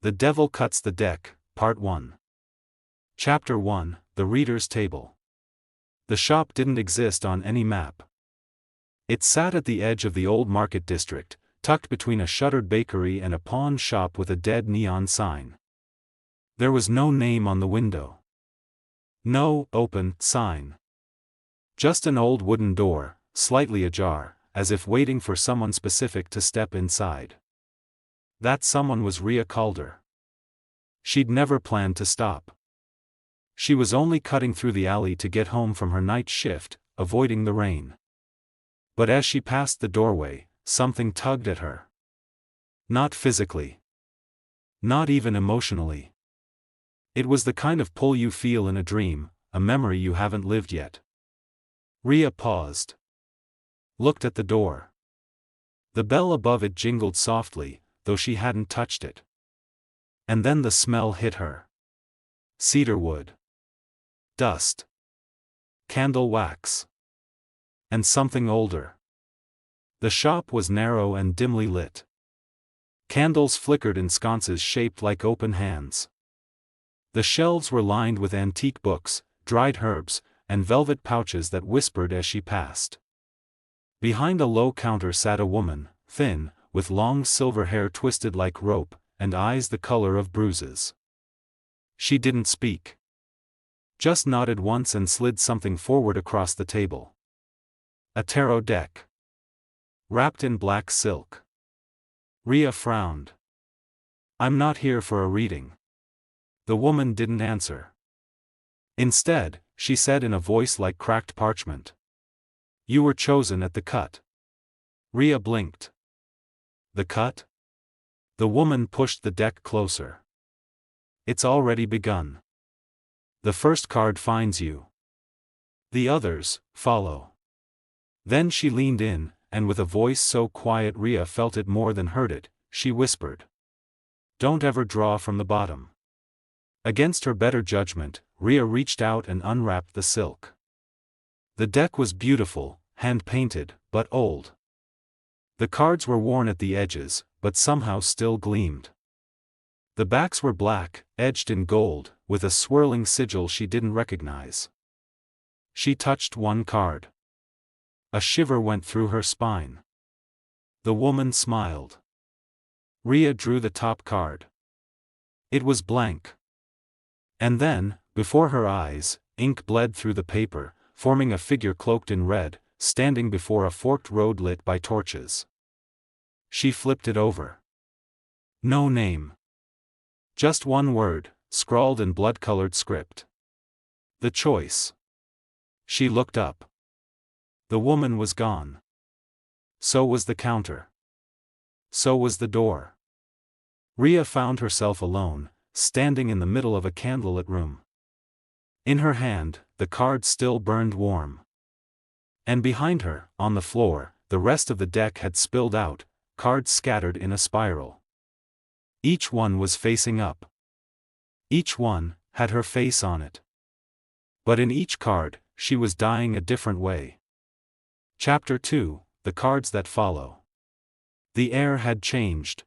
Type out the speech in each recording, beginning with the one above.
The Devil Cuts the Deck, Part 1. Chapter 1, The Reader's Table. The shop didn't exist on any map. It sat at the edge of the old market district, tucked between a shuttered bakery and a pawn shop with a dead neon sign. There was no name on the window. No "open" sign. Just an old wooden door, slightly ajar, as if waiting for someone specific to step inside. That someone was Rhea Calder. She'd never planned to stop. She was only cutting through the alley to get home from her night shift, avoiding the rain. But as she passed the doorway, something tugged at her. Not physically. Not even emotionally. It was the kind of pull you feel in a dream, a memory you haven't lived yet. Rhea paused. Looked at the door. The bell above it jingled softly, though she hadn't touched it. And then the smell hit her. Cedar wood. Dust. Candle wax. And something older. The shop was narrow and dimly lit. Candles flickered in sconces shaped like open hands. The shelves were lined with antique books, dried herbs, and velvet pouches that whispered as she passed. Behind a low counter sat a woman, thin, with long silver hair twisted like rope, and eyes the color of bruises. She didn't speak. Just nodded once and slid something forward across the table. A tarot deck. Wrapped in black silk. Rhea frowned. "I'm not here for a reading." The woman didn't answer. Instead, she said in a voice like cracked parchment. "You were chosen at the cut." Rhea blinked. The cut? The woman pushed the deck closer. "It's already begun. The first card finds you. The others follow." Then she leaned in, and with a voice so quiet Rhea felt it more than heard it, she whispered. "Don't ever draw from the bottom." Against her better judgment, Rhea reached out and unwrapped the silk. The deck was beautiful, hand-painted, but old. The cards were worn at the edges, but somehow still gleamed. The backs were black, edged in gold, with a swirling sigil she didn't recognize. She touched one card. A shiver went through her spine. The woman smiled. Rhea drew the top card. It was blank. And then, before her eyes, ink bled through the paper, forming a figure cloaked in red, standing before a forked road lit by torches. She flipped it over. No name. Just one word, scrawled in blood-colored script. The choice. She looked up. The woman was gone. So was the counter. So was the door. Rhea found herself alone, standing in the middle of a candlelit room. In her hand, the card still burned warm. And behind her, on the floor, the rest of the deck had spilled out, cards scattered in a spiral. Each one was facing up. Each one had her face on it. But in each card, she was dying a different way. Chapter 2, The Cards That Follow. The air had changed.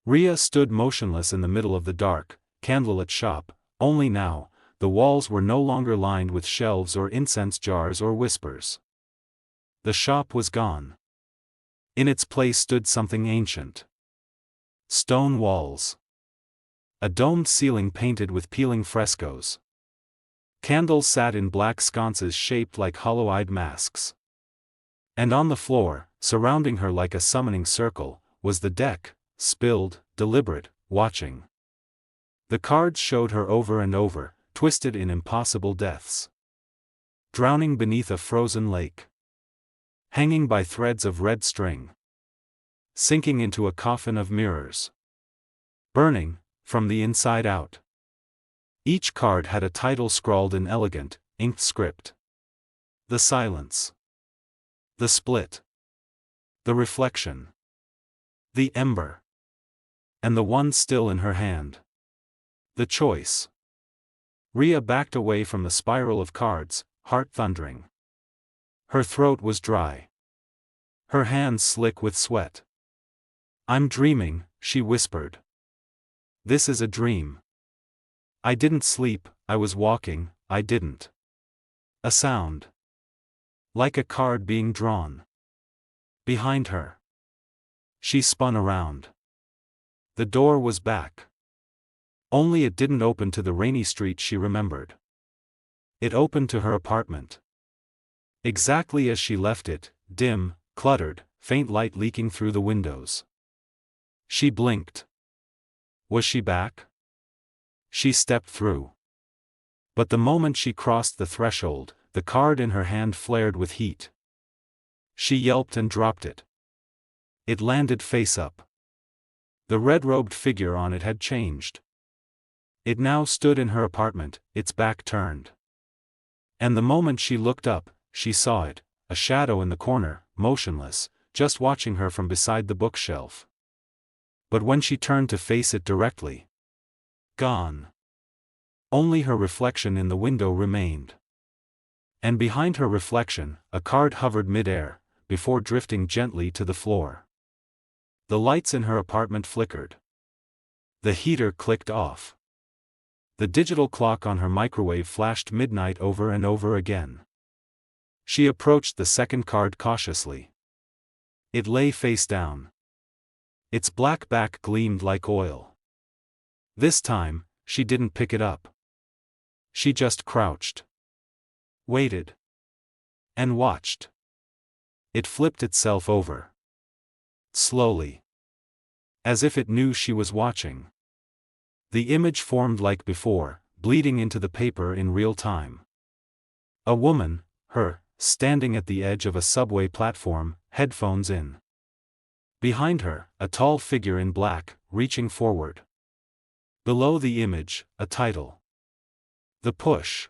Rhea stood motionless in the middle of the dark, candlelit shop, only now, the walls were no longer lined with shelves or incense jars or whispers. The shop was gone. In its place stood something ancient. Stone walls. A domed ceiling painted with peeling frescoes. Candles sat in black sconces shaped like hollow-eyed masks. And on the floor, surrounding her like a summoning circle, was the deck, spilled, deliberate, watching. The cards showed her over and over, twisted in impossible deaths. Drowning beneath a frozen lake. Hanging by threads of red string. Sinking into a coffin of mirrors. Burning, from the inside out. Each card had a title scrawled in elegant, inked script. The silence. The split. The reflection. The ember. And the one still in her hand. The choice. Rhea backed away from the spiral of cards, heart thundering. Her throat was dry. Her hands slick with sweat. "I'm dreaming," she whispered. This is a dream. I didn't sleep, I was walking, I didn't. A sound. Like a card being drawn. Behind her. She spun around. The door was back. Only it didn't open to the rainy street she remembered. It opened to her apartment. Exactly as she left it, dim, cluttered, faint light leaking through the windows. She blinked. Was she back? She stepped through. But the moment she crossed the threshold, the card in her hand flared with heat. She yelped and dropped it. It landed face up. The red-robed figure on it had changed. It now stood in her apartment, its back turned. And the moment she looked up, she saw it, a shadow in the corner, motionless, just watching her from beside the bookshelf. But when she turned to face it directly, gone. Only her reflection in the window remained. And behind her reflection, a card hovered mid-air, before drifting gently to the floor. The lights in her apartment flickered. The heater clicked off. The digital clock on her microwave flashed midnight over and over again. She approached the second card cautiously. It lay face down. Its black back gleamed like oil. This time, she didn't pick it up. She just crouched. Waited. And watched. It flipped itself over. Slowly. As if it knew she was watching. The image formed like before, bleeding into the paper in real time. A woman, her, standing at the edge of a subway platform, headphones in. Behind her, a tall figure in black, reaching forward. Below the image, a title. The Push.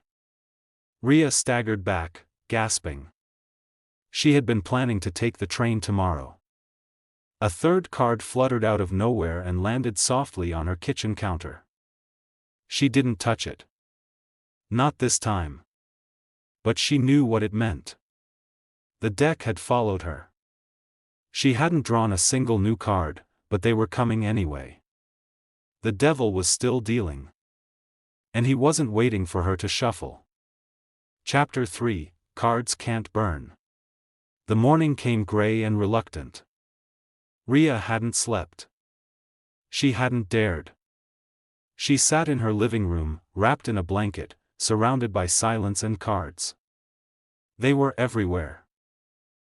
Rhea staggered back, gasping. She had been planning to take the train tomorrow. A third card fluttered out of nowhere and landed softly on her kitchen counter. She didn't touch it. Not this time. But she knew what it meant. The deck had followed her. She hadn't drawn a single new card, but they were coming anyway. The devil was still dealing. And he wasn't waiting for her to shuffle. Chapter 3, Cards Can't Burn. The morning came gray and reluctant. Rhea hadn't slept. She hadn't dared. She sat in her living room, wrapped in a blanket, surrounded by silence and cards. They were everywhere.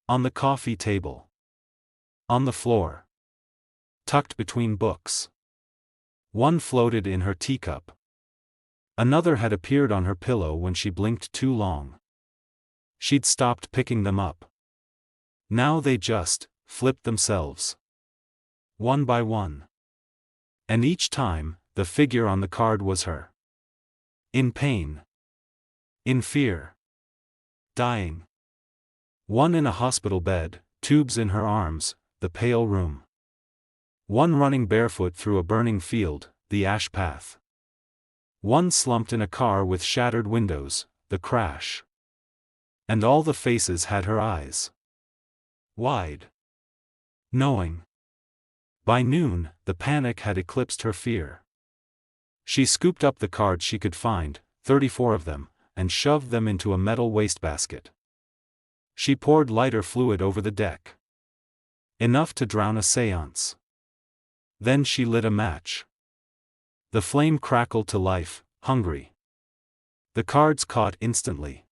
On the coffee table. On the floor. Tucked between books. One floated in her teacup. Another had appeared on her pillow when she blinked too long. She'd stopped picking them up. Now they just flipped themselves. One by one. And each time, the figure on the card was her. In pain. In fear. Dying. One in a hospital bed, tubes in her arms, the pale room. One running barefoot through a burning field, the ash path. One slumped in a car with shattered windows, the crash. And all the faces had her eyes. Wide. Knowing. By noon, the panic had eclipsed her fear. She scooped up the cards she could find, 34 of them, and shoved them into a metal wastebasket. She poured lighter fluid over the deck. Enough to drown a seance. Then she lit a match. The flame crackled to life, hungry. The cards caught instantly.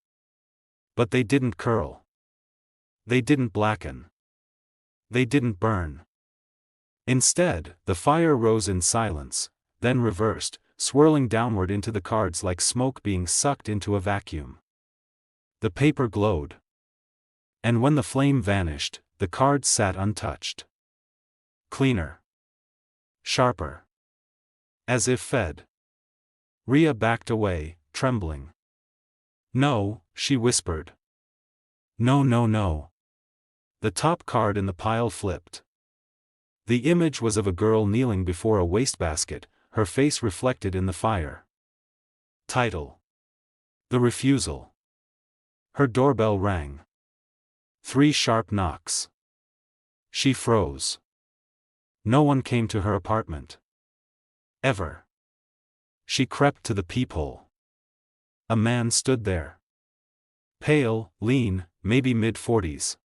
But they didn't curl. They didn't blacken. They didn't burn. Instead, the fire rose in silence, then reversed, swirling downward into the cards like smoke being sucked into a vacuum. The paper glowed. And when the flame vanished, the cards sat untouched. Cleaner. Sharper. As if fed. Rhea backed away, trembling. No, she whispered. No, no, no. The top card in the pile flipped. The image was of a girl kneeling before a wastebasket, her face reflected in the fire. Title. The Refusal. Her doorbell rang. 3 sharp knocks. She froze. No one came to her apartment. Ever. She crept to the peephole. A man stood there. Pale, lean, maybe mid-40s.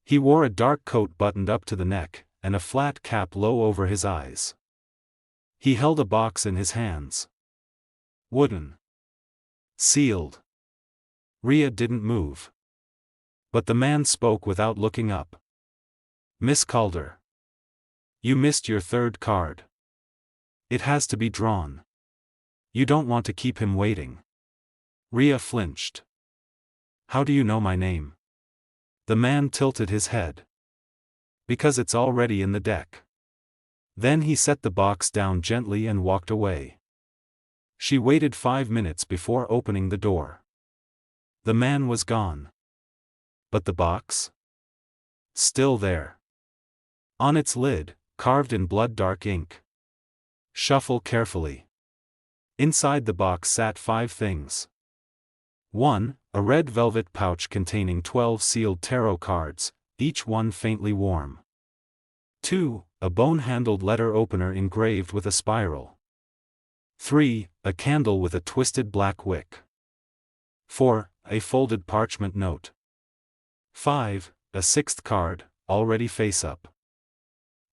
He wore a dark coat buttoned up to the neck, and a flat cap low over his eyes. He held a box in his hands. Wooden. Sealed. Rhea didn't move. But the man spoke without looking up. "Miss Calder. You missed your third card. It has to be drawn. You don't want to keep him waiting." Rhea flinched. "How do you know my name?" The man tilted his head. "Because it's already in the deck." Then he set the box down gently and walked away. She waited 5 minutes before opening the door. The man was gone. But the box? Still there. On its lid, carved in blood-dark ink. Shuffle carefully. Inside the box sat 5 things. 1. A red velvet pouch containing 12 sealed tarot cards, each one faintly warm. 2. A bone-handled letter opener engraved with a spiral. 3. A candle with a twisted black wick. 4. A folded parchment note. 5. A 6th card, already face-up.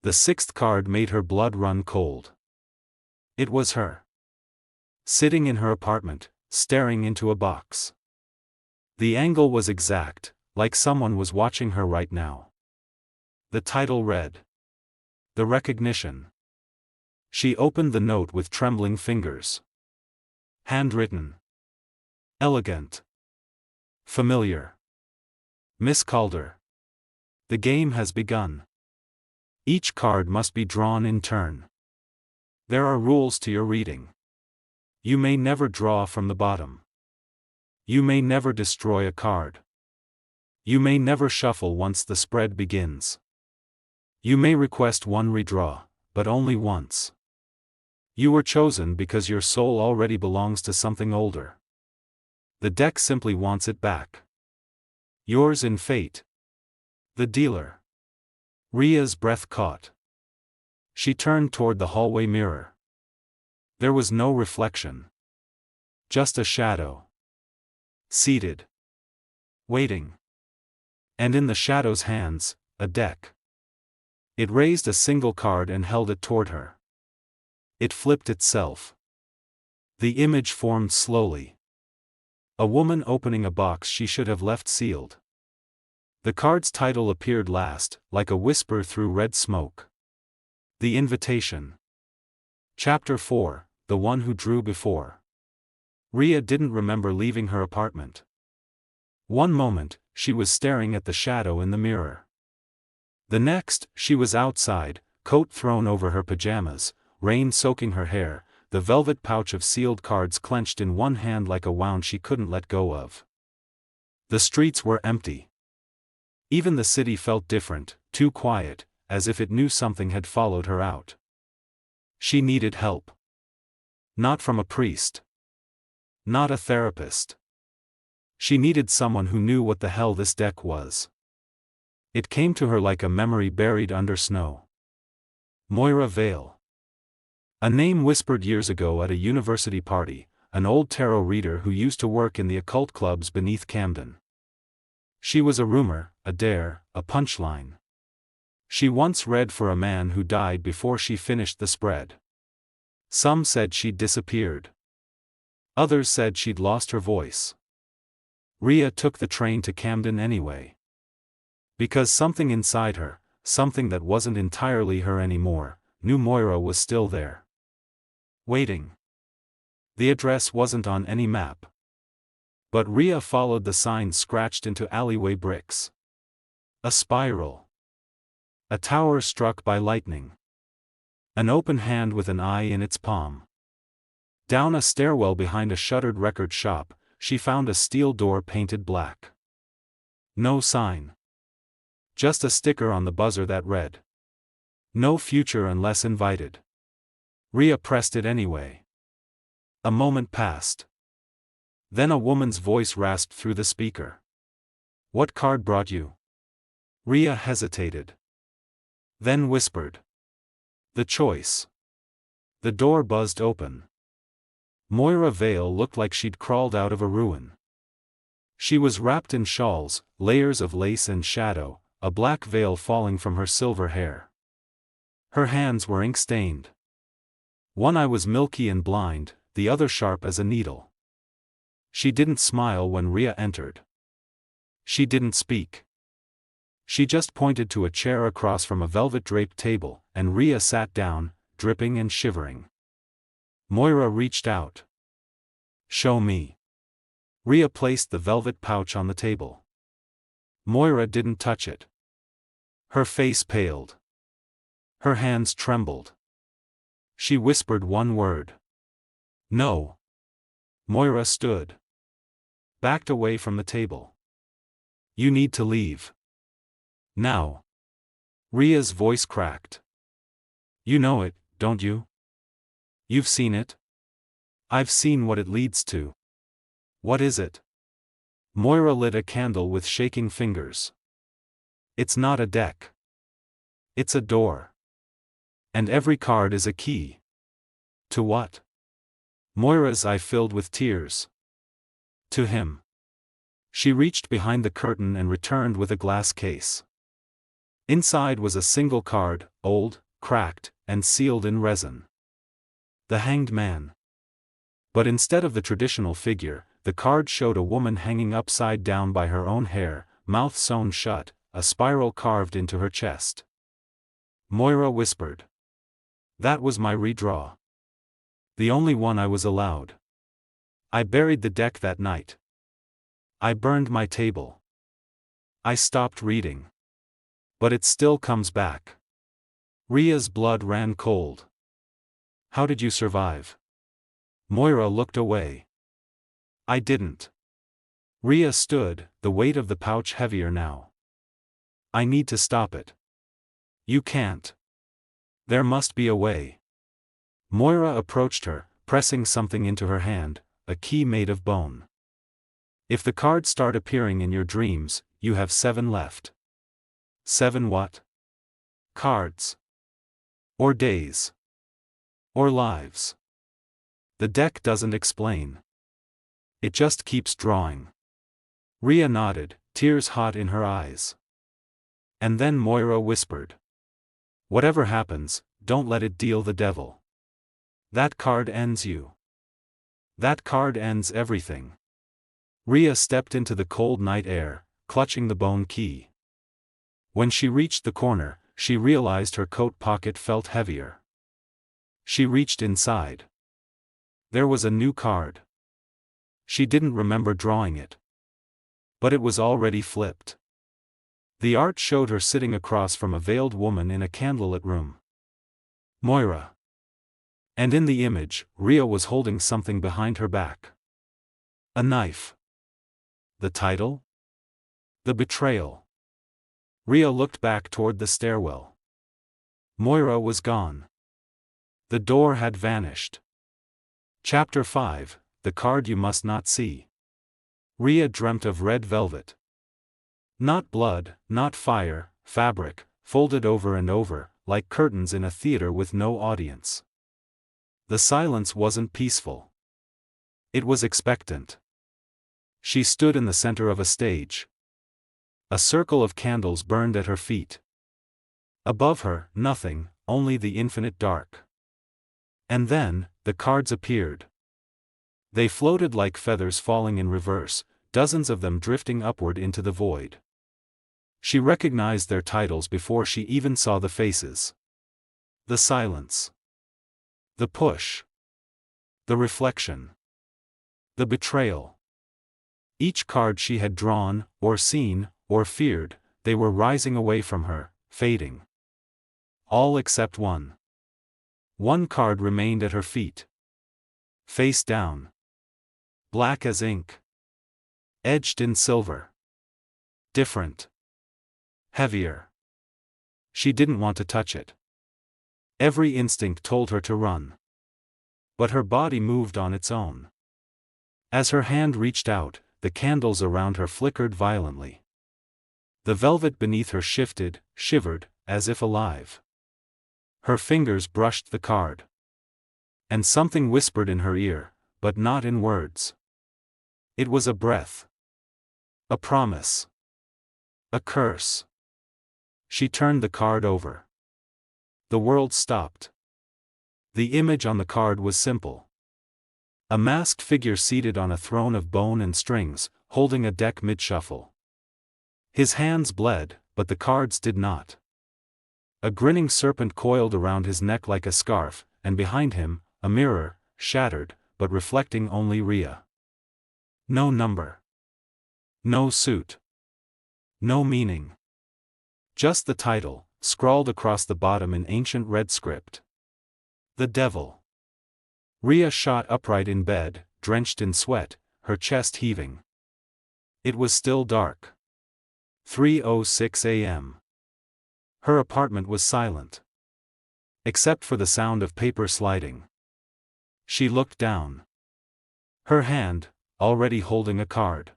The 6th card made her blood run cold. It was her. Sitting in her apartment, staring into a box. The angle was exact, like someone was watching her right now. The title read. The Recognition. She opened the note with trembling fingers. Handwritten. Elegant. Familiar. Miss Calder. The game has begun. Each card must be drawn in turn. There are rules to your reading. You may never draw from the bottom. You may never destroy a card. You may never shuffle once the spread begins. You may request one redraw, but only once. You were chosen because your soul already belongs to something older. The deck simply wants it back. Yours in fate. The dealer. Rhea's breath caught. She turned toward the hallway mirror. There was no reflection. Just a shadow. Seated. Waiting. And in the shadow's hands, a deck. It raised a single card and held it toward her. It flipped itself. The image formed slowly. A woman opening a box she should have left sealed. The card's title appeared last, like a whisper through red smoke. The Invitation. Chapter 4, The One Who Drew Before. Rhea didn't remember leaving her apartment. One moment, she was staring at the shadow in the mirror. The next, she was outside, coat thrown over her pajamas, rain soaking her hair, the velvet pouch of sealed cards clenched in one hand like a wound she couldn't let go of. The streets were empty. Even the city felt different, too quiet, as if it knew something had followed her out. She needed help. Not from a priest. Not a therapist. She needed someone who knew what the hell this deck was. It came to her like a memory buried under snow. Moira Vale. A name whispered years ago at a university party, an old tarot reader who used to work in the occult clubs beneath Camden. She was a rumor, a dare, a punchline. She once read for a man who died before she finished the spread. Some said she'd disappeared. Others said she'd lost her voice. Rhea took the train to Camden anyway. Because something inside her, something that wasn't entirely her anymore, knew Moira was still there. Waiting. The address wasn't on any map. But Rhea followed the signs scratched into alleyway bricks. A spiral. A tower struck by lightning. An open hand with an eye in its palm. Down a stairwell behind a shuttered record shop, she found a steel door painted black. No sign. Just a sticker on the buzzer that read. No future unless invited. Rhea pressed it anyway. A moment passed. Then a woman's voice rasped through the speaker. "What card brought you?" Rhea hesitated. Then whispered. "The choice." The door buzzed open. Moira Vale looked like she'd crawled out of a ruin. She was wrapped in shawls, layers of lace and shadow, a black veil falling from her silver hair. Her hands were ink-stained. One eye was milky and blind, the other sharp as a needle. She didn't smile when Rhea entered. She didn't speak. She just pointed to a chair across from a velvet-draped table, and Rhea sat down, dripping and shivering. Moira reached out. "Show me." Rhea placed the velvet pouch on the table. Moira didn't touch it. Her face paled. Her hands trembled. She whispered one word. "No." Moira stood. Backed away from the table. "You need to leave. Now." Rhea's voice cracked. "You know it, don't you? You've seen it? I've seen what it leads to." "What is it?" Moira lit a candle with shaking fingers. "It's not a deck. It's a door. And every card is a key." "To what?" Moira's eye filled with tears. "To him." She reached behind the curtain and returned with a glass case. Inside was a single card, old, cracked, and sealed in resin. The Hanged Man. But instead of the traditional figure, the card showed a woman hanging upside down by her own hair, mouth sewn shut, a spiral carved into her chest. Moira whispered. "That was my redraw. The only one I was allowed. I buried the deck that night. I burned my table. I stopped reading. But it still comes back." Rhea's blood ran cold. "How did you survive?" Moira looked away. "I didn't." Rhea stood, the weight of the pouch heavier now. "I need to stop it." "You can't. There must be a way." Moira approached her, pressing something into her hand, a key made of bone. "If the cards start appearing in your dreams, you have 7 left." "7 what?" "Cards. Or days. Or lives. The deck doesn't explain. It just keeps drawing." Rhea nodded, tears hot in her eyes. And then Moira whispered. "Whatever happens, don't let it deal the devil. That card ends you. That card ends everything." Rhea stepped into the cold night air, clutching the bone key. When she reached the corner, she realized her coat pocket felt heavier. She reached inside. There was a new card. She didn't remember drawing it. But it was already flipped. The art showed her sitting across from a veiled woman in a candlelit room. Moira. And in the image, Rhea was holding something behind her back. A knife. The title? The Betrayal. Rhea looked back toward the stairwell. Moira was gone. The door had vanished. Chapter 5, The Card You Must Not See. Rhea dreamt of red velvet. Not blood, not fire, fabric, folded over and over, like curtains in a theater with no audience. The silence wasn't peaceful. It was expectant. She stood in the center of a stage. A circle of candles burned at her feet. Above her, nothing, only the infinite dark. And then, the cards appeared. They floated like feathers falling in reverse, dozens of them drifting upward into the void. She recognized their titles before she even saw the faces. The silence. The push. The reflection. The betrayal. Each card she had drawn, or seen, or feared, they were rising away from her, fading. All except one. One card remained at her feet. Face down. Black as ink. Edged in silver. Different. Heavier. She didn't want to touch it. Every instinct told her to run. But her body moved on its own. As her hand reached out, the candles around her flickered violently. The velvet beneath her shifted, shivered, as if alive. Her fingers brushed the card. And something whispered in her ear, but not in words. It was a breath. A promise. A curse. She turned the card over. The world stopped. The image on the card was simple. A masked figure seated on a throne of bone and strings, holding a deck mid-shuffle. His hands bled, but the cards did not. A grinning serpent coiled around his neck like a scarf, and behind him, a mirror, shattered, but reflecting only Rhea. No number. No suit. No meaning. Just the title, scrawled across the bottom in ancient red script. The Devil. Rhea shot upright in bed, drenched in sweat, her chest heaving. It was still dark. 3:06 a.m. Her apartment was silent. Except for the sound of paper sliding. She looked down. Her hand, already holding a card.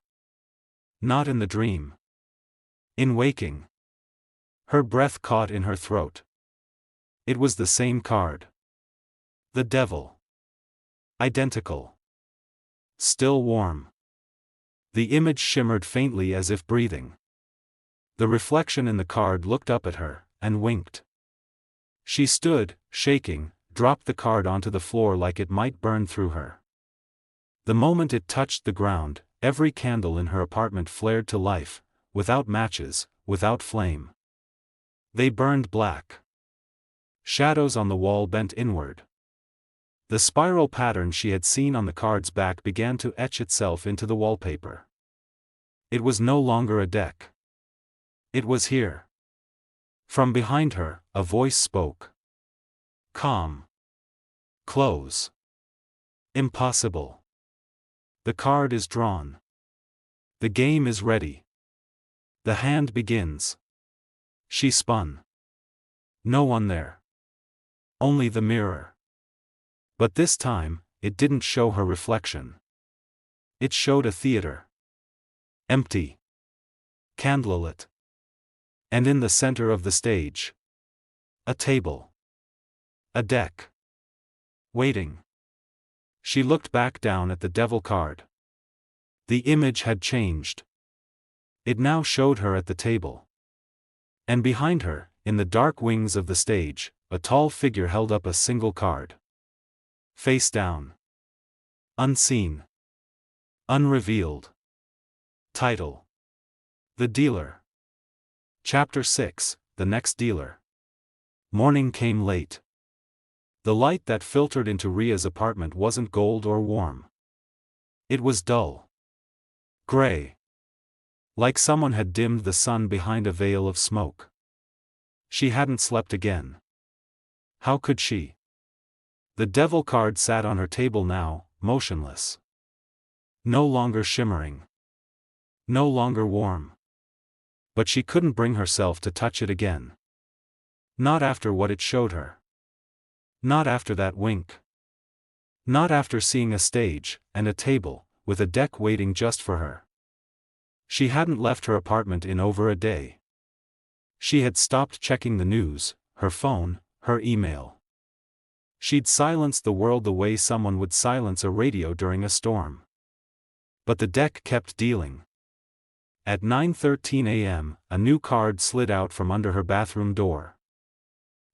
Not in the dream. In waking. Her breath caught in her throat. It was the same card. The Devil. Identical. Still warm. The image shimmered faintly as if breathing. The reflection in the card looked up at her, and winked. She stood, shaking, dropped the card onto the floor like it might burn through her. The moment it touched the ground, every candle in her apartment flared to life, without matches, without flame. They burned black. Shadows on the wall bent inward. The spiral pattern she had seen on the card's back began to etch itself into the wallpaper. It was no longer a deck. It was here. From behind her, a voice spoke. Calm. Close. Impossible. The card is drawn. The game is ready. The hand begins. She spun. No one there. Only the mirror. But this time, it didn't show her reflection. It showed a theater. Empty. Candlelit. And in the center of the stage. A table. A deck. Waiting. She looked back down at the devil card. The image had changed. It now showed her at the table. And behind her, in the dark wings of the stage, a tall figure held up a single card. Face down. Unseen. Unrevealed. Title. The Dealer. Chapter 6, The Next Dealer. Morning came late. The light that filtered into Rhea's apartment wasn't gold or warm. It was dull. Gray. Like someone had dimmed the sun behind a veil of smoke. She hadn't slept again. How could she? The devil card sat on her table now, motionless. No longer shimmering. No longer warm. But she couldn't bring herself to touch it again. Not after what it showed her. Not after that wink. Not after seeing a stage, and a table, with a deck waiting just for her. She hadn't left her apartment in over a day. She had stopped checking the news, her phone, her email. She'd silenced the world the way someone would silence a radio during a storm. But the deck kept dealing. At 9:13 a.m., a new card slid out from under her bathroom door.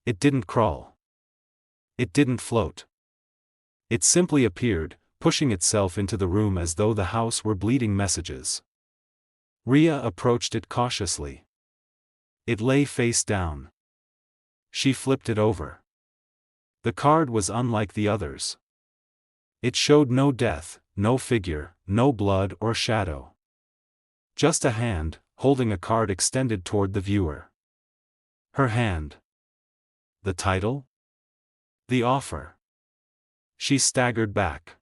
It didn't crawl. It didn't float. It simply appeared, pushing itself into the room as though the house were bleeding messages. Rhea approached it cautiously. It lay face down. She flipped it over. The card was unlike the others. It showed no death, no figure, no blood or shadow. Just a hand, holding a card extended toward the viewer. Her hand. The title? The offer. She staggered back.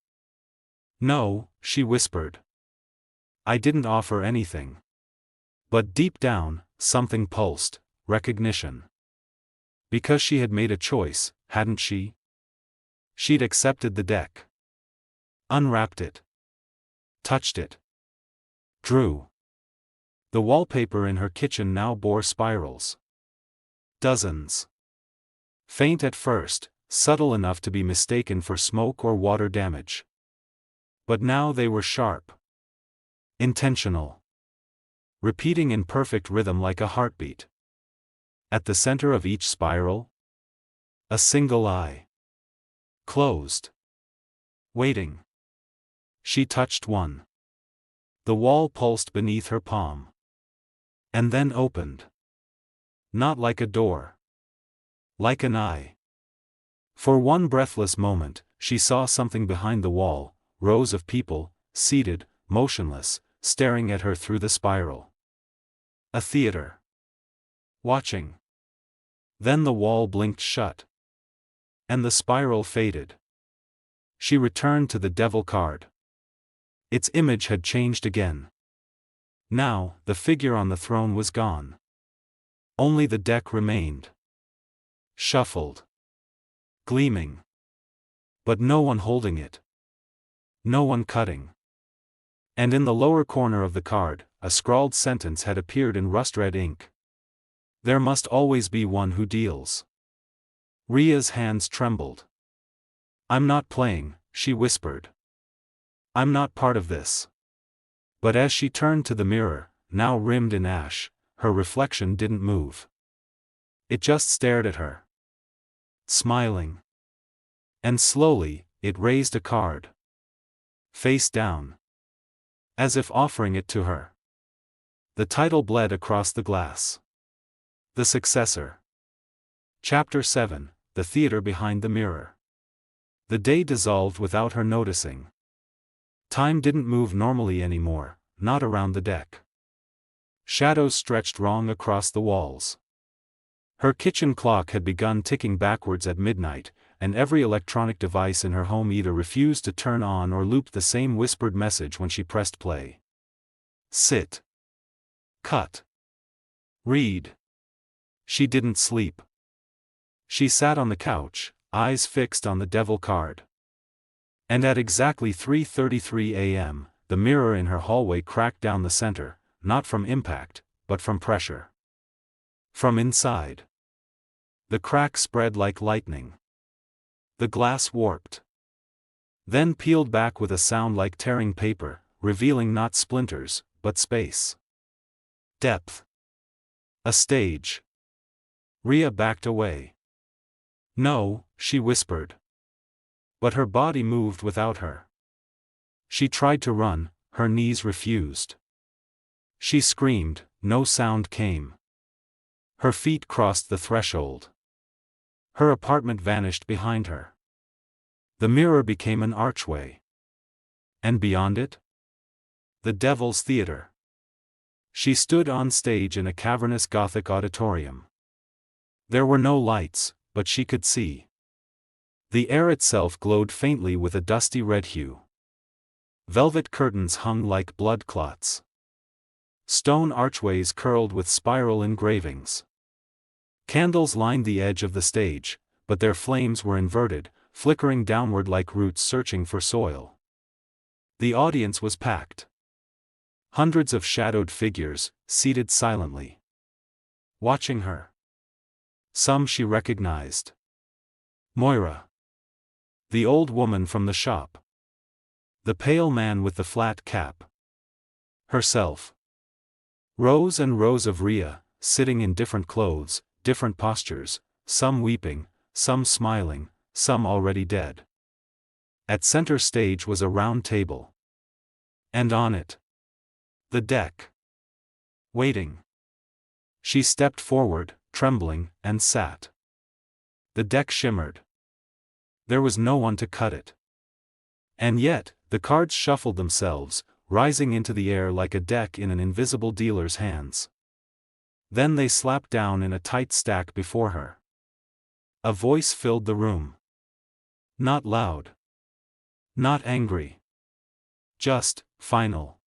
No, she whispered. I didn't offer anything. But deep down, something pulsed, recognition. Because she had made a choice, hadn't she? She'd accepted the deck. Unwrapped it. Touched it. Drew. The wallpaper in her kitchen now bore spirals. Dozens. Faint at first, subtle enough to be mistaken for smoke or water damage. But now they were sharp. Intentional. Repeating in perfect rhythm like a heartbeat. At the center of each spiral, a single eye. Closed. Waiting. She touched one. The wall pulsed beneath her palm. And then opened. Not like a door. Like an eye. For one breathless moment, she saw something behind the wall, rows of people, seated, motionless, staring at her through the spiral. A theater. Watching. Then the wall blinked shut. And the spiral faded. She returned to the devil card. Its image had changed again. Now, the figure on the throne was gone. Only the deck remained. Shuffled. Gleaming. But no one holding it. No one cutting. And in the lower corner of the card, a scrawled sentence had appeared in rust-red ink. There must always be one who deals. Rhea's hands trembled. I'm not playing, she whispered. I'm not part of this. But as she turned to the mirror, now rimmed in ash, her reflection didn't move. It just stared at her. Smiling. And slowly, it raised a card. Face down. As if offering it to her. The title bled across the glass. The Successor. Chapter 7, The Theater Behind the Mirror. The day dissolved without her noticing. Time didn't move normally anymore, not around the deck. Shadows stretched wrong across the walls. Her kitchen clock had begun ticking backwards at midnight, and every electronic device in her home either refused to turn on or looped the same whispered message when she pressed play. Sit. Cut. Read. She didn't sleep. She sat on the couch, eyes fixed on the devil card. And at exactly 3:33 a.m., the mirror in her hallway cracked down the center, not from impact, but from pressure. From inside. The crack spread like lightning. The glass warped. Then peeled back with a sound like tearing paper, revealing not splinters, but space. Depth. A stage. Rhea backed away. No, she whispered. But her body moved without her. She tried to run, her knees refused. She screamed, no sound came. Her feet crossed the threshold. Her apartment vanished behind her. The mirror became an archway. And beyond it? The Devil's Theater. She stood on stage in a cavernous Gothic auditorium. There were no lights, but she could see. The air itself glowed faintly with a dusty red hue. Velvet curtains hung like blood clots. Stone archways curled with spiral engravings. Candles lined the edge of the stage, but their flames were inverted, flickering downward like roots searching for soil. The audience was packed. Hundreds of shadowed figures, seated silently. Watching her. Some she recognized. Moira. The old woman from the shop. The pale man with the flat cap. Herself. Rows and rows of Rhea, sitting in different clothes, different postures, some weeping, some smiling, some already dead. At center stage was a round table. And on it, the deck. Waiting. She stepped forward, trembling, and sat. The deck shimmered. There was no one to cut it. And yet, the cards shuffled themselves, rising into the air like a deck in an invisible dealer's hands. Then they slapped down in a tight stack before her. A voice filled the room. Not loud. Not angry. Just, final.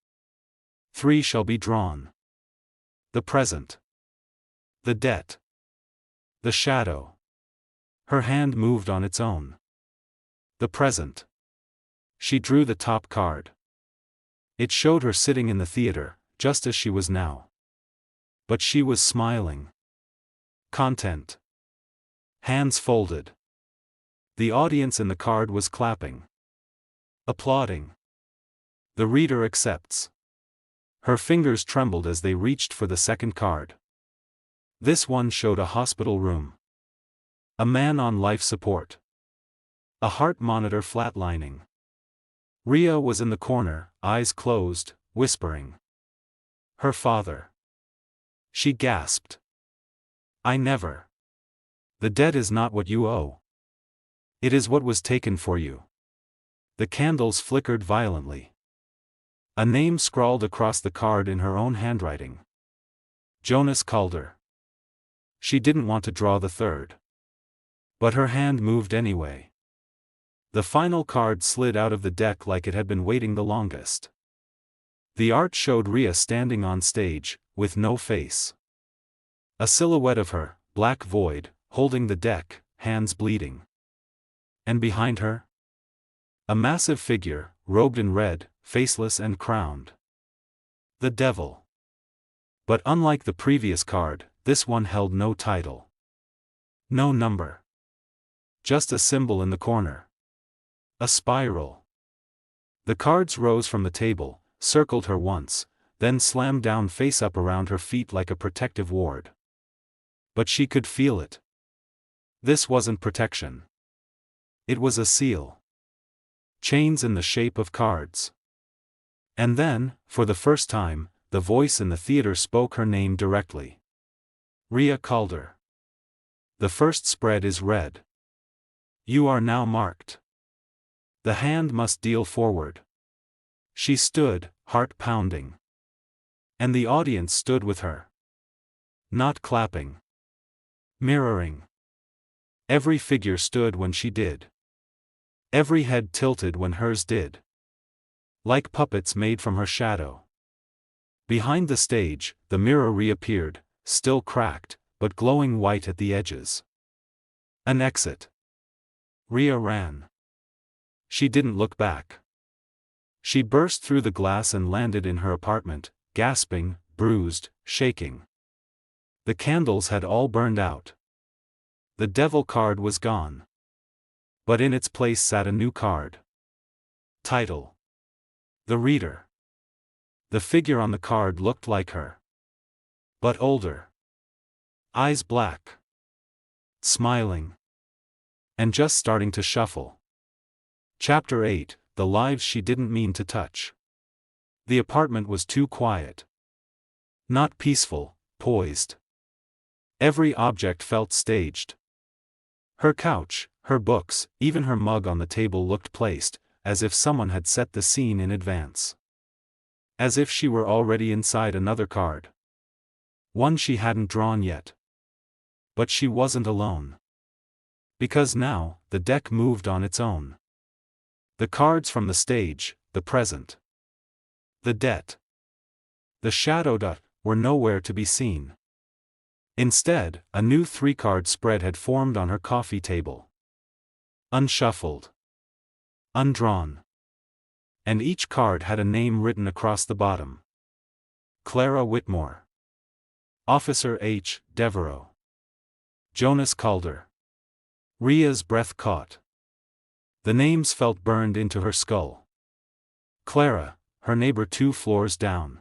3 shall be drawn. The present. The debt. The shadow. Her hand moved on its own. The present. She drew the top card. It showed her sitting in the theater, just as she was now. But she was smiling. Content. Hands folded. The audience in the card was clapping. Applauding. The reader accepts. Her fingers trembled as they reached for the second card. This one showed a hospital room. A man on life support. A heart monitor flatlining. Rhea was in the corner, eyes closed, whispering. Her father. She gasped. I never. The debt is not what you owe. It is what was taken for you. The candles flickered violently. A name scrawled across the card in her own handwriting. Jonas Calder. She didn't want to draw the third. But her hand moved anyway. The final card slid out of the deck like it had been waiting the longest. The art showed Rhea standing on stage, with no face. A silhouette of her, black void, holding the deck, hands bleeding. And behind her? A massive figure, robed in red, faceless and crowned. The devil. But unlike the previous card, this one held no title. No number. Just a symbol in the corner. A spiral. The cards rose from the table, circled her once, then slammed down face up around her feet like a protective ward. But she could feel it. This wasn't protection. It was a seal. Chains in the shape of cards. And then, for the first time, the voice in the theater spoke her name directly. Rhea Calder. The first spread is red. You are now marked. The hand must deal forward. She stood, heart pounding. And the audience stood with her. Not clapping. Mirroring. Every figure stood when she did. Every head tilted when hers did. Like puppets made from her shadow. Behind the stage, the mirror reappeared, still cracked, but glowing white at the edges. An exit. Rhea ran. She didn't look back. She burst through the glass and landed in her apartment, gasping, bruised, shaking. The candles had all burned out. The devil card was gone. But in its place sat a new card. Title. The Reader. The figure on the card looked like her. But older. Eyes black. Smiling. And just starting to shuffle. Chapter 8, The Lives She Didn't Mean to Touch. The apartment was too quiet. Not peaceful, poised. Every object felt staged. Her couch, her books, even her mug on the table looked placed, as if someone had set the scene in advance. As if she were already inside another card. One she hadn't drawn yet. But she wasn't alone. Because now, the deck moved on its own. The cards from the stage, the present. The debt. The shadow dot, were nowhere to be seen. Instead, a new 3-card spread had formed on her coffee table. Unshuffled. Undrawn. And each card had a name written across the bottom. Clara Whitmore. Officer H. Devereaux. Jonas Calder. Rhea's breath caught. The names felt burned into her skull. Clara, her neighbor 2 floors down.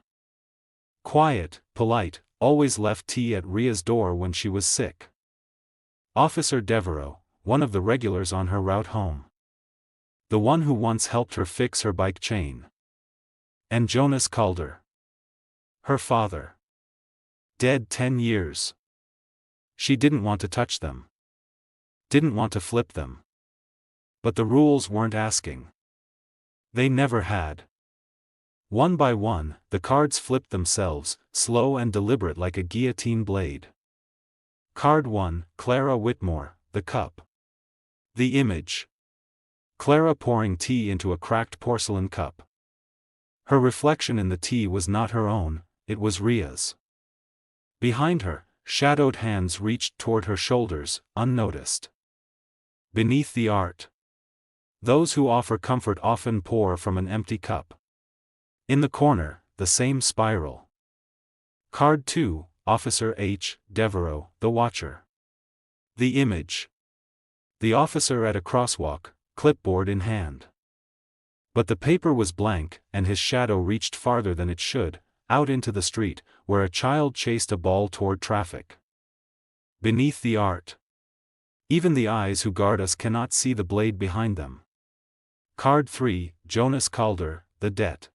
Quiet, polite, always left tea at Rhea's door when she was sick. Officer Devereaux, one of the regulars on her route home. The one who once helped her fix her bike chain. And Jonas Calder. Her father. Dead 10 years. She didn't want to touch them. Didn't want to flip them. But the rules weren't asking. They never had. One by one, the cards flipped themselves, slow and deliberate like a guillotine blade. Card 1, Clara Whitmore, the cup. The image. Clara pouring tea into a cracked porcelain cup. Her reflection in the tea was not her own, it was Rhea's. Behind her, shadowed hands reached toward her shoulders, unnoticed. Beneath the art. Those who offer comfort often pour from an empty cup. In the corner, the same spiral. Card 2, Officer H. Devereaux, the Watcher. The image. The officer at a crosswalk, clipboard in hand. But the paper was blank, and his shadow reached farther than it should, out into the street, where a child chased a ball toward traffic. Beneath the art. Even the eyes who guard us cannot see the blade behind them. Card 3, Jonas Calder, The Debt.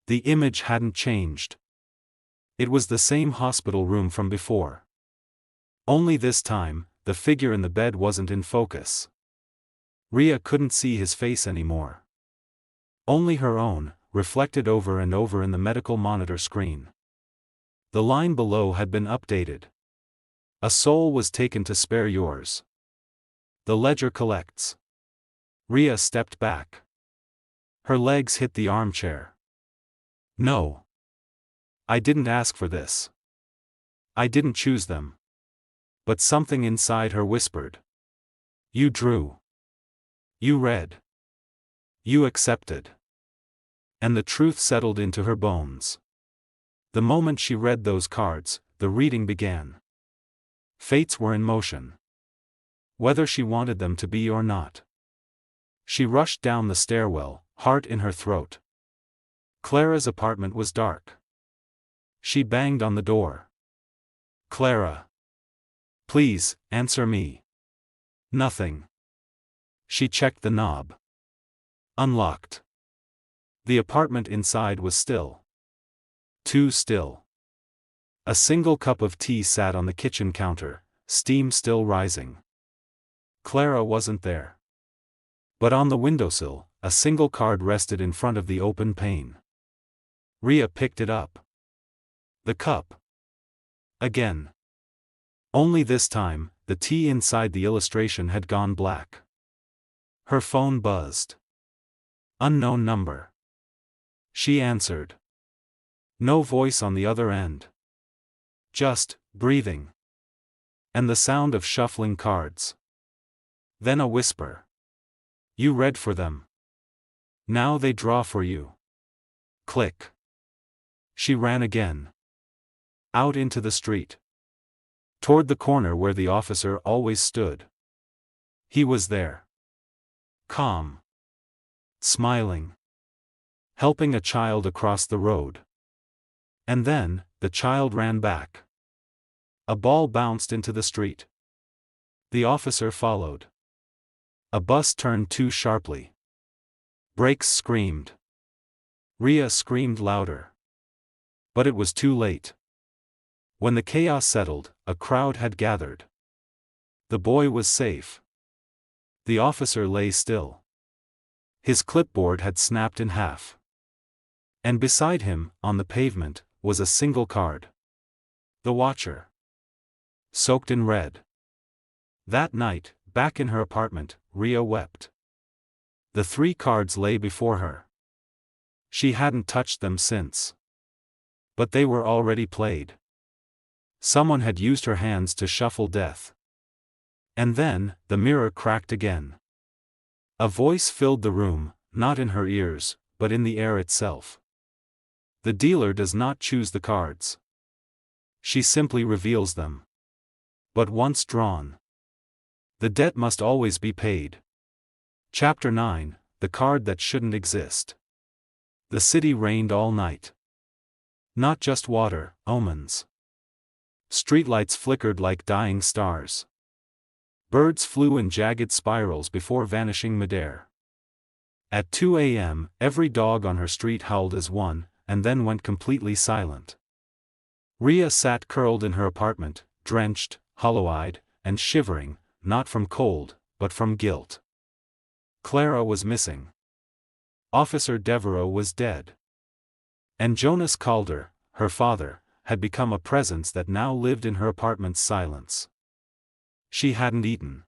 The image hadn't changed. It was the same hospital room from before. Only this time, the figure in the bed wasn't in focus. Rhea couldn't see his face anymore. Only her own, reflected over and over in the medical monitor screen. The line below had been updated. A soul was taken to spare yours. The ledger collects. Rhea stepped back. Her legs hit the armchair. No. I didn't ask for this. I didn't choose them. But something inside her whispered. You drew. You read. You accepted. And the truth settled into her bones. The moment she read those cards, the reading began. Fates were in motion. Whether she wanted them to be or not. She rushed down the stairwell, heart in her throat. Clara's apartment was dark. She banged on the door. Clara. Please, answer me. Nothing. She checked the knob. Unlocked. The apartment inside was still. Too still. A single cup of tea sat on the kitchen counter, steam still rising. Clara wasn't there. But on the windowsill, a single card rested in front of the open pane. Rhea picked it up. The cup. Again. Only this time, the tea inside the illustration had gone black. Her phone buzzed. Unknown number. She answered. No voice on the other end. Just breathing. And the sound of shuffling cards. Then a whisper. You read for them. Now they draw for you. Click. She ran again. Out into the street. Toward the corner where the officer always stood. He was there. Calm. Smiling. Helping a child across the road. And then, the child ran back. A ball bounced into the street. The officer followed. A bus turned too sharply. Brakes screamed. Rhea screamed louder. But it was too late. When the chaos settled, a crowd had gathered. The boy was safe. The officer lay still. His clipboard had snapped in half. And beside him, on the pavement, was a single card. The Watcher. Soaked in red. That night, back in her apartment, Rhea wept. The 3 cards lay before her. She hadn't touched them since. But they were already played. Someone had used her hands to shuffle death. And then, the mirror cracked again. A voice filled the room, not in her ears, but in the air itself. The dealer does not choose the cards. She simply reveals them. But once drawn, the debt must always be paid. Chapter 9, The Card That Shouldn't Exist. The city rained all night. Not just water, omens. Streetlights flickered like dying stars. Birds flew in jagged spirals before vanishing midair. At 2 a.m., every dog on her street howled as one, and then went completely silent. Rhea sat curled in her apartment, drenched, hollow-eyed, and shivering, not from cold, but from guilt. Clara was missing. Officer Devereaux was dead. And Jonas Calder, her father, had become a presence that now lived in her apartment's silence. She hadn't eaten.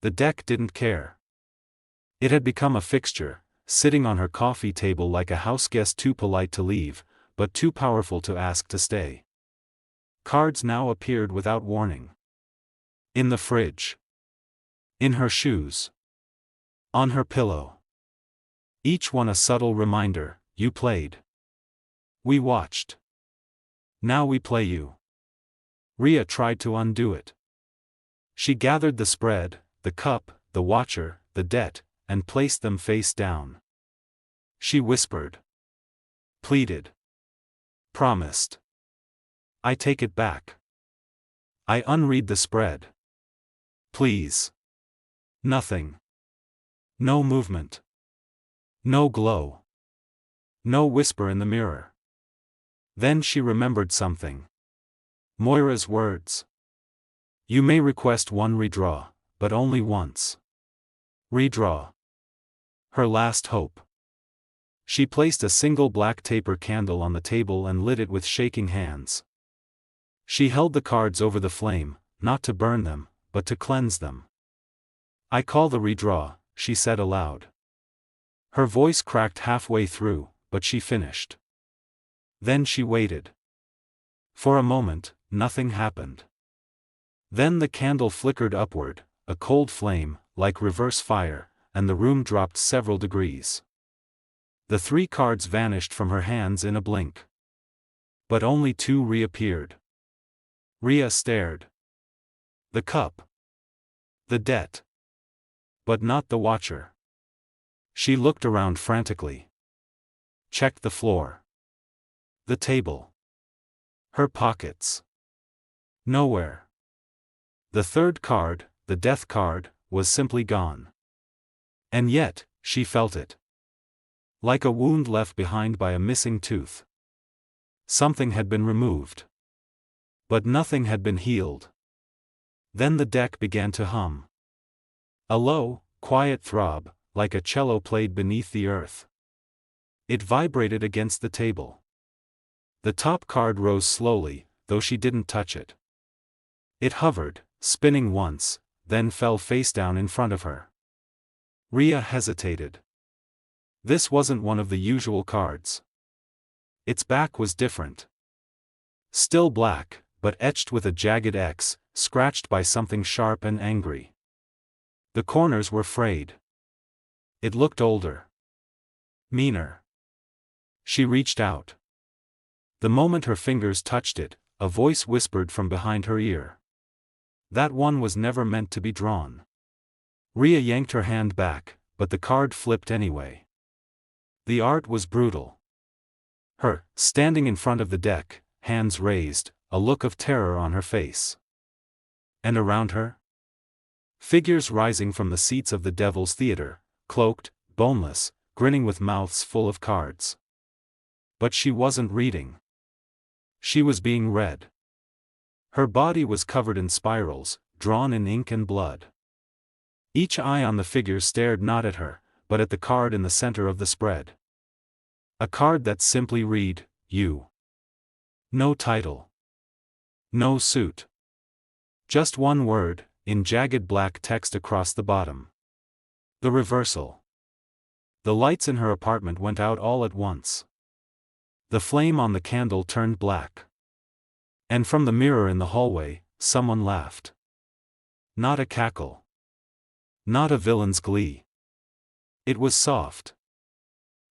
The deck didn't care. It had become a fixture, sitting on her coffee table like a houseguest too polite to leave, but too powerful to ask to stay. Cards now appeared without warning. In the fridge. In her shoes. On her pillow. Each one a subtle reminder, you played. We watched. Now we play you. Rhea tried to undo it. She gathered the spread, the cup, the watcher, the debt, and placed them face down. She whispered. Pleaded. Promised. I take it back. I unread the spread. Please. Nothing. No movement. No glow. No whisper in the mirror. Then she remembered something. Moira's words. You may request one redraw, but only once. Redraw. Her last hope. She placed a single black taper candle on the table and lit it with shaking hands. She held the cards over the flame, not to burn them, but to cleanse them. I call the redraw, she said aloud. Her voice cracked halfway through, but she finished. Then she waited. For a moment, nothing happened. Then the candle flickered upward, a cold flame, like reverse fire, and the room dropped several degrees. The 3 cards vanished from her hands in a blink. But only 2 reappeared. Rhea stared. The cup. The debt. But not the watcher. She looked around frantically. Checked the floor. The table. Her pockets. Nowhere. The 3rd card, the death card, was simply gone. And yet, she felt it. Like a wound left behind by a missing tooth. Something had been removed. But nothing had been healed. Then the deck began to hum. A low, quiet throb, like a cello played beneath the earth. It vibrated against the table. The top card rose slowly, though she didn't touch it. It hovered, spinning once, then fell face down in front of her. Rhea hesitated. This wasn't one of the usual cards. Its back was different. Still black, but etched with a jagged X, scratched by something sharp and angry. The corners were frayed. It looked older. Meaner. She reached out. The moment her fingers touched it, a voice whispered from behind her ear. That one was never meant to be drawn. Rhea yanked her hand back, but the card flipped anyway. The art was brutal. Her, standing in front of the deck, hands raised, a look of terror on her face. And around her? Figures rising from the seats of the Devil's Theater, cloaked, boneless, grinning with mouths full of cards. But she wasn't reading. She was being read. Her body was covered in spirals, drawn in ink and blood. Each eye on the figures stared not at her, but at the card in the center of the spread. A card that simply read, You. No title. No suit. Just one word, in jagged black text across the bottom. The reversal. The lights in her apartment went out all at once. The flame on the candle turned black. And from the mirror in the hallway, someone laughed. Not a cackle. Not a villain's glee. It was soft.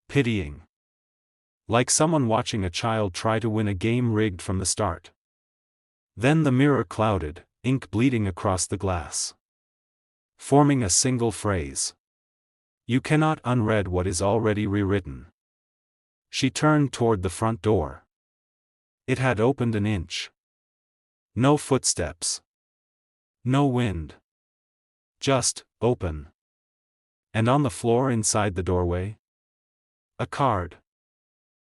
Pitying. Like someone watching a child try to win a game rigged from the start. Then the mirror clouded, ink bleeding across the glass. Forming a single phrase. You cannot unread what is already rewritten. She turned toward the front door. It had opened an inch. No footsteps. No wind. Just, open. And on the floor inside the doorway? A card.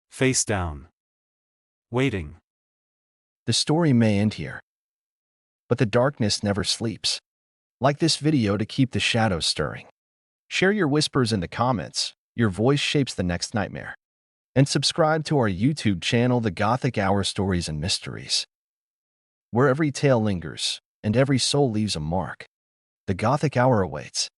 Face down. Waiting. The story may end here. But the darkness never sleeps. Like this video to keep the shadows stirring. Share your whispers in the comments. Your voice shapes the next nightmare. And subscribe to our YouTube channel, The Gothic Hour Stories and Mysteries. Where every tale lingers, and every soul leaves a mark, the Gothic Hour awaits.